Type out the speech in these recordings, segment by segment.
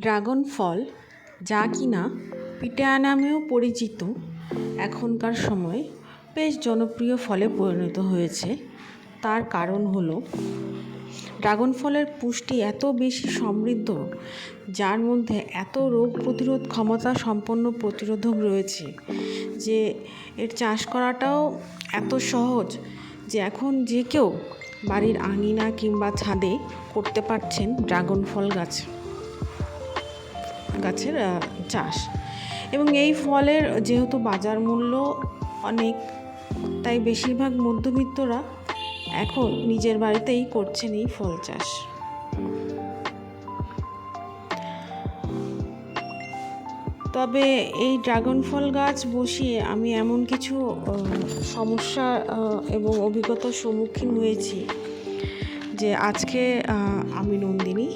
Dragon ফল, যা কিনা পিটায়া নামেও পরিচিত, এখনকার সময় বেশ জনপ্রিয় ফলে পরিণত হয়েছে। তার কারণ হলো ড্রাগন ফলের পুষ্টি এত বেশি সমৃদ্ধ, যার মধ্যে এত রোগ প্রতিরোধ ক্ষমতা সম্পন্ন প্রতিরোধক রয়েছে যে এর চাষ করাটাও এত সহজ যে এখন যে কেউ বাড়ির আঙিনা কিংবা ছাদে করতে পারছেন ড্রাগন ফল গাছের চাষ। এবং এই ফলের যেহেতু বাজার মূল্য অনেক, তাই বেশিরভাগ মধ্যবিত্তরা এখন নিজের বাড়িতেই করছেন এই ফল চাষ। তবে এই ড্রাগন ফল গাছ বসিয়ে আমি এমন কিছু সমস্যা এবং অভিজ্ঞতার সম্মুখীন হয়েছি যে আজকে আমি নন্দিনী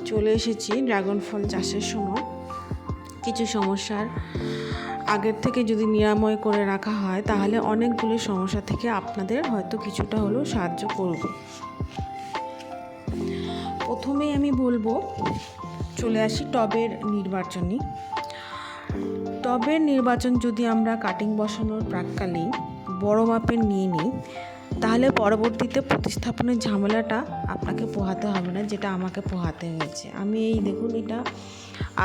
চলে এসেছি ড্রাগন ফল চাষের সময় কিছু সমস্যার আগের থেকে যদি নিরাময় করে রাখা হয় তাহলে অনেকগুলো সমস্যা থেকে আপনাদের হয়তো কিছুটা হলেও সাহায্য করবে। প্রথমেই আমি বলবো, চলে আসি টবের নির্বাচনে। টবের নির্বাচন যদি আমরা কাটিং বসানোর প্রাক্কালেই বড় মাপের নিয়ে নিই তাহলে পরবর্তীতে প্রতিস্থাপনের ঝামেলাটা আপনাকে পোহাতে হবে না, যেটা আমাকে পোহাতে হয়েছে। আমি এই দেখুন, এটা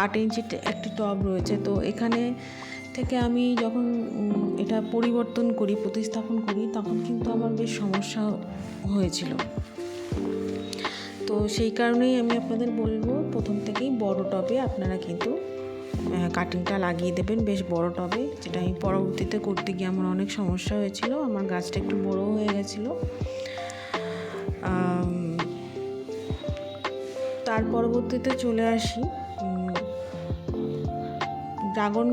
8 ইঞ্চি একটি টব রয়েছে, তো এখানে থেকে আমি যখন এটা পরিবর্তন করি, প্রতিস্থাপন করি, তখন কিন্তু আমার বেশ সমস্যা হয়েছিল। তো সেই কারণেই আমি আপনাদের বলবো, প্রথম থেকেই বড় টবে আপনারা কিন্তু কাটিংটা লাগিয়ে দেবেন, বেশ বড় টবে, যেটা আমি পরবর্তীতে করতে গিয়ে আমার অনেক সমস্যা হয়েছিল। আমার গাছটা একটু বড় হয়ে গেছিলো। তার পরবর্তীতে চলে আসি, ড্রাগন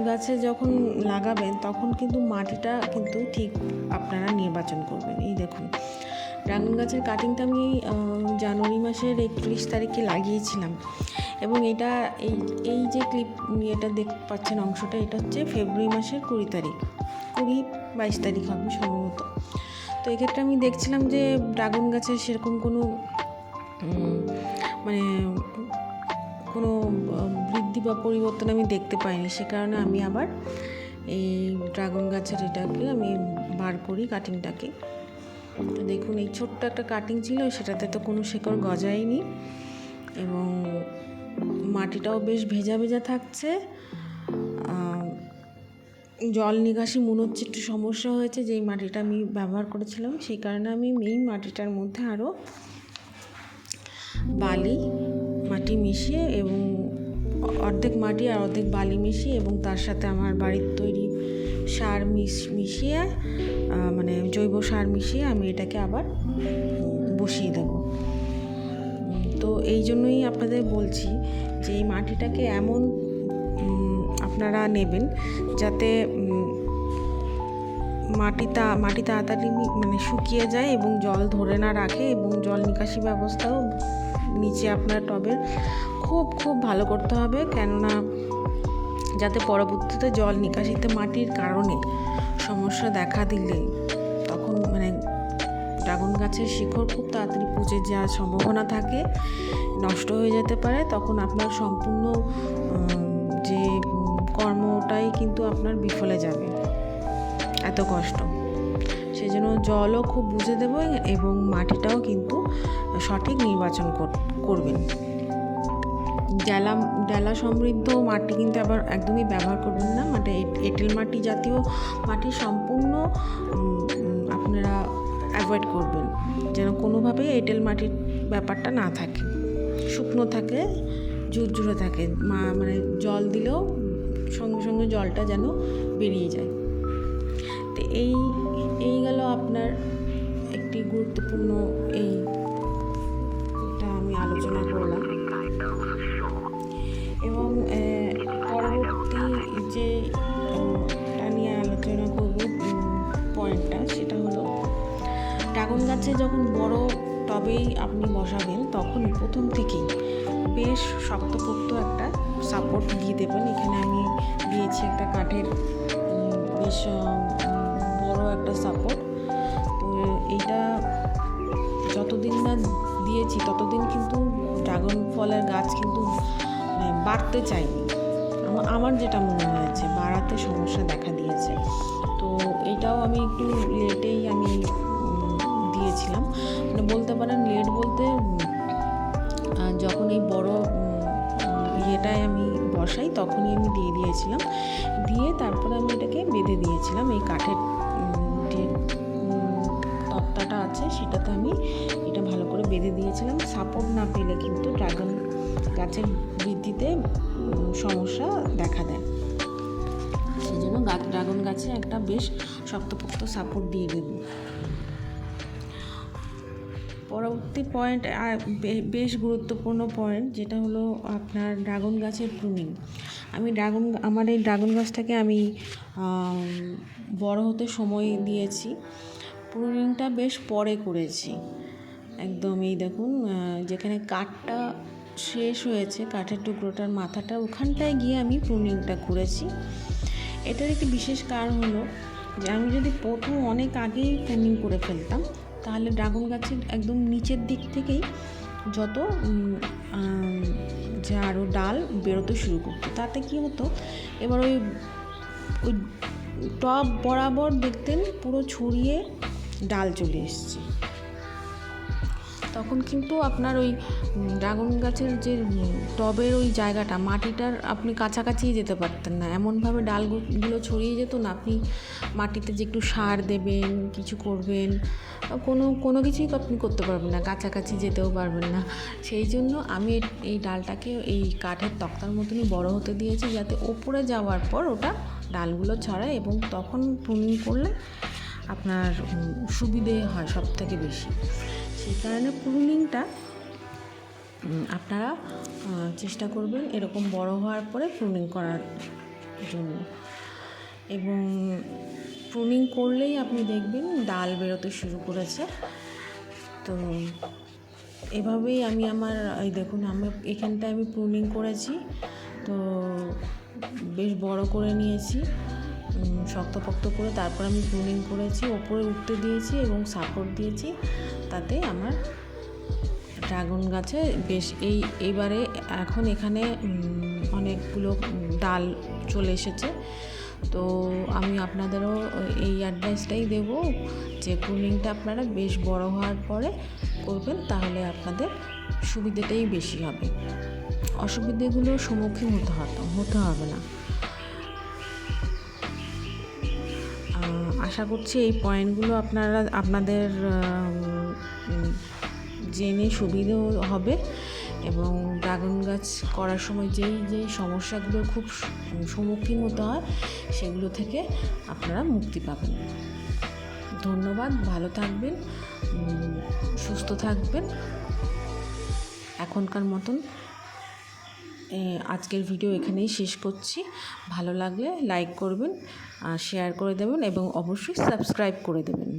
গাছে যখন লাগাবেন তখন কিন্তু মাটিটা কিন্তু ঠিক আপনারা নির্বাচন করবেন। এই দেখুন, ড্রাগন গাছের কাটিংটা আমি জানুয়ারি মাসের 31 তারিখে লাগিয়েছিলাম, এবং এটা এই যে ক্লিপ এটা দেখতে পাচ্ছেন অংশটা, এটা হচ্ছে ফেব্রুয়ারি মাসের 20-22 তারিখ হবে সম্ভবত। তো এক্ষেত্রে আমি দেখছিলাম যে ড্রাগন গাছের সেরকম কোনো কোনো বৃদ্ধি বা পরিবর্তন আমি দেখতে পাইনি। সে কারণে আমি আবার এই ড্রাগন গাছের এটাকে আমি বার করি, কাটিংটাকে। তো দেখুন, এই ছোট্ট একটা কাটিং ছিল, সেটাতে তো কোনো শেকড় গজায়নি, এবং মাটিটাও বেশ ভেজা ভেজা থাকছে। জল নিকাশি মনে হচ্ছে একটু সমস্যা হয়েছে, যেই মাটিটা আমি ব্যবহার করেছিলাম, সেই কারণে আমি এই মাটিটার মধ্যে আরও বালি মাটি মিশিয়ে, এবং অর্ধেক মাটি আর অর্ধেক বালি মিশিয়ে, এবং তার সাথে আমার বাড়ির তৈরি সার মিশিয়ে, জৈব সার মিশিয়ে আমি এটাকে আবার বসিয়ে দেব। তো এই জন্যই আপনাদের বলছি যে এই মাটিটাকে এমন আপনারা নেবেন যাতে মাটি তাড়াতাড়ি শুকিয়ে যায় এবং জল ধরে না রাখে, এবং জল নিকাশি ব্যবস্থাও নিচে আপনার টবের খুব ভালো করতে হবে, কেননা যাতে পরবর্তীতে জল নিকাশিতে মাটির কারণে সমস্যা দেখা দিলে তখন ড্রাগন গাছের শিকড় খুব তাড়াতাড়ি পচে যাওয়ার সম্ভাবনা থাকে, নষ্ট হয়ে যেতে পারে। তখন আপনার সম্পূর্ণ যে কর্মটাই কিন্তু আপনার বিফলে যাবে, এত কষ্ট। সেই জন্য জলও খুব বুঝে দেবো, এবং মাটিটাও কিন্তু সঠিক নির্বাচন করবেন। ডেলা সমৃদ্ধ মাটি কিন্তু আবার একদমই ব্যবহার করবেন না, এঁটেল মাটি জাতীয় মাটি সম্পূর্ণ আপনারা অ্যাভয়েড করবেন, যেন কোনোভাবেই এঁটেল মাটির ব্যাপারটা না থাকে, শুকনো থাকে, ঝুরঝুরে থাকে, জল দিলেও সঙ্গে সঙ্গে জলটা যেন বেরিয়ে যায়। তো এই গেল আপনার একটি গুরুত্বপূর্ণ, এইটা আমি আলোচনা করলাম। এবং পরবর্তী যেটা নিয়ে আলোচনা করব পয়েন্টটা, সেটা হলো ড্রাগন গাছে যখন বড় টবেই আপনি বসাবেন তখন প্রথম থেকেই বেশ শক্তপোক্ত একটা সাপোর্ট দিয়ে দেবেন। এখানে আমি দিয়েছি একটা কাঠের বেশ বড় একটা সাপোর্ট। তো এইটা যতদিন না দিয়েছি ততদিন কিন্তু ড্রাগন ফলের গাছ কিন্তু বাড়তে চাইনি, আমার যেটা মনে হয়েছে বাড়াতে সমস্যা দেখা দিয়েছে। তো এটাও আমি একটু লেটেই আমি দিয়েছিলাম, মানে বলতে পারেন লেট বলতে যখন এই বড় ইয়েটায় আমি বসাই তখনই আমি দিয়ে দিয়েছিলাম, দিয়ে তারপরে আমি এটাকে বেঁধে দিয়েছিলাম। এই কাঠের যে তক্তাটা আছে সেটাতে আমি এটা ভালো করে বেঁধে দিয়েছিলাম। সাপোর্ট না পেলে কিন্তু ড্রাগন গাছের বৃদ্ধিতে সমস্যা দেখা দেয়, সেই জন্য ড্রাগন গাছে একটা বেশ শক্তপোক্ত সাপোর্ট দিয়ে দেব। পরবর্তী পয়েন্ট আর বেশ গুরুত্বপূর্ণ পয়েন্ট, যেটা হলো আপনার ড্রাগন গাছের প্রুনিং। আমার এই ড্রাগন গাছটাকে আমি বড় হতে সময় দিয়েছি, প্রুনিংটা বেশ পরে করেছি। একদম এই দেখুন, যেখানে কাঠটা শেষ হয়েছে, কাঠের টুকরোটার মাথাটা, ওখানটায় গিয়ে আমি প্রুনিংটা করেছি। এটার একটি বিশেষ কারণ হলো যে আমি যদি প্রথম অনেক আগেই প্রুনিং করে ফেলতাম তাহলে ড্রাগন গাছের একদম নিচের দিক থেকেই যত যে আরও ডাল বেরোতে শুরু করতো, তাতে কি হতো, এবার ওই টব বরাবর দেখতেন পুরো ছড়িয়ে ডাল চলে এসছে। তখন কিন্তু আপনার ওই ড্রাগন গাছের যে টবের ওই জায়গাটা, মাটিটার আপনি কাছাকাছিই যেতে পারতেন না, এমনভাবে ডালগুলো ছড়িয়ে যেত না। আপনি মাটিতে যে একটু সার দেবেন, কিছু করবেন, কোনো কিছুই আপনি করতে পারবেন না, কাছাকাছি যেতেও পারবেন না। সেই জন্য আমি এই ডালটাকে এই কাঠের তক্তার মতনই বড় হতে দিয়েছি, যাতে ওপরে যাওয়ার পর ওটা ডালগুলো ছড়ায়, এবং তখন প্রুনিং করলে আপনার সুবিধে হয় সব থেকে বেশি। সেই কারণে প্রুনিংটা আপনারা চেষ্টা করবেন এরকম বড় হওয়ার পরে প্রুনিং করার জন্য, এবং প্রুনিং করলেই আপনি দেখবেন ডাল বেরোতে শুরু করেছে। তো এভাবেই আমি এই দেখুন, এখানটায় আমি প্রুনিং করেছি, তো বেশ বড় করে নিয়েছি, শক্তপোক্ত করে, তারপর আমি প্রুনিং করেছি, ওপরে উঠতে দিয়েছি এবং সাপোর্ট দিয়েছি, তাতে আমার ড্রাগন গাছে বেশ এইবারে এখন এখানে অনেকগুলো ডাল চলে এসেছে। তো আমি আপনাদেরও এই অ্যাডভাইসটাই দেব যে প্রুনিংটা আপনারা বেশ বড় হওয়ার পরে করবেন, তাহলে আপনাদের সুবিধাটাই বেশি হবে, অসুবিধাগুলোর সম্মুখীন হতে হবে না। আশা করছি এই পয়েন্টগুলো আপনাদের জেনে সুবিধেও হবে, এবং ড্রাগন গাছ করার সময় যেই সমস্যাগুলোর খুব সম্মুখীন হতে হয় সেগুলো থেকে আপনারা মুক্তি পাবেন। ধন্যবাদ, ভালো থাকবেন, সুস্থ থাকবেন। এখনকার মতন আজকের ভিডিও এখানেই শেষ করছি। ভালো লাগলে লাইক করবেন, শেয়ার করে দেবেন এবং অবশ্যই সাবস্ক্রাইব করে দেবেন।